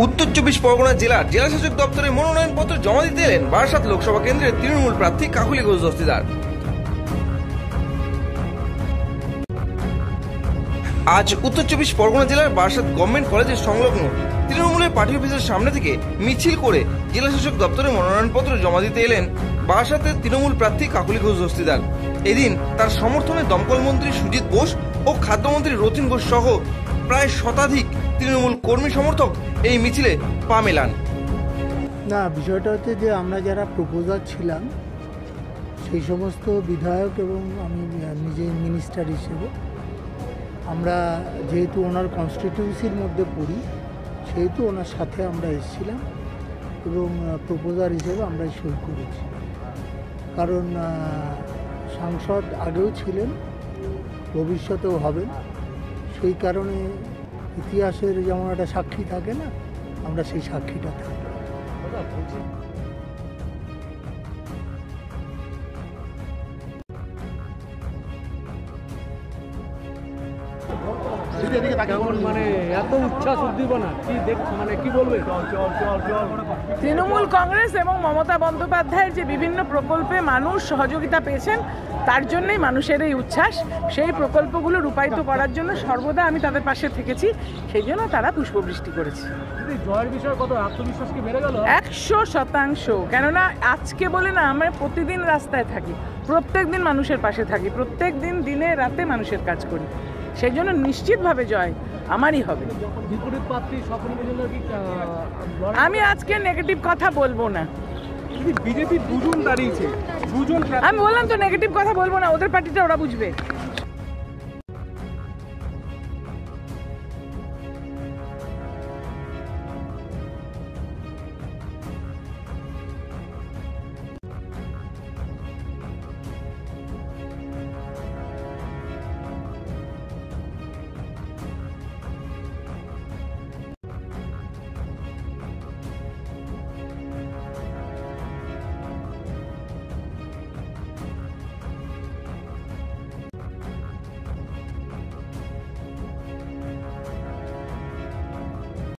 উত্তর 24 পরগনা জেলার জেলাশাসক দপ্তরে মনোনয়নপত্র জমা দিতে এলেন বারাসাত লোকসভা কেন্দ্রের তৃণমূল প্রার্থী কাকুলি ঘোষ দস্তিদার। আজ উত্তর 24 পরগনা জেলার বারাসাত গভর্নমেন্ট কলেজের সংলগ্ন তৃণমূলের পার্টি অফিসের সামনে থেকে মিছিল করে জেলাশাসক দপ্তরে মনোনয়নপত্র জমা দিতে এলেন বারাসাতের তৃণমূল প্রার্থী কাকুলি ঘোষ দস্তিদার। এদিন তার সমর্থনে দমকল মন্ত্রী সুজিত বোস ও খাদ্যমন্ত্রী রতিন ঘোষ সহ প্রায় শতাধিক তৃণমূল কর্মী সমর্থক এই মিছিলে পা মেলান। না, বিষয়টা হচ্ছে যে আমরা যারা প্রপোজার ছিলাম সেই সমস্ত বিধায়ক এবং আমি নিজে মিনিস্টার হিসেবে আমরা যেহেতু ওনার কনস্টিটিউন্সির মধ্যে পড়ি সেহেতু ওনার সাথে আমরা এসেছিলাম এবং প্রপোজার হিসেবে আমরা সই করেছি। কারণ সাংসদ আগেও ছিলেন, ভবিষ্যতেও হবেন, সেই কারণে ইতিহাসের যেমন একটা সাক্ষী থাকে না, আমরা সেই সাক্ষীটা থাকি। মানে এত উচ্ছ্বাস উদ্দীপনা কি মানে কি বলবে? তৃণমূল কংগ্রেস এবং মমতা বন্দ্যোপাধ্যায়ের যে বিভিন্ন প্রকল্পে মানুষ সহযোগিতা পেয়েছেন তার জন্যই মানুষের এই উচ্ছ্বাস। সেই প্রকল্পগুলো রূপায়িত করার জন্য সর্বদা আমি তাদের পাশে থেকেছি, সেই জন্য তারা পুষ্পবৃষ্টি করেছে। জয়ের বিষয়ে কত আত্মবিশ্বাস কি বেড়ে গেল? 100%। কেননা আজকে বলে না, আমরা প্রতিদিন রাস্তায় থাকি, প্রত্যেক দিন মানুষের পাশে থাকি, প্রত্যেক দিন দিনে রাতে মানুষের কাজ করি, সেই জন্য নিশ্চিতভাবে জয় আমারই হবে। আমি আজকে নেগেটিভ কথা বলবো না। বিজেপি দুজন দাঁড়িয়েছে, আমি বললাম তো নেগেটিভ কথা বলবো না, ওদের পার্টিটা ওরা বুঝবে।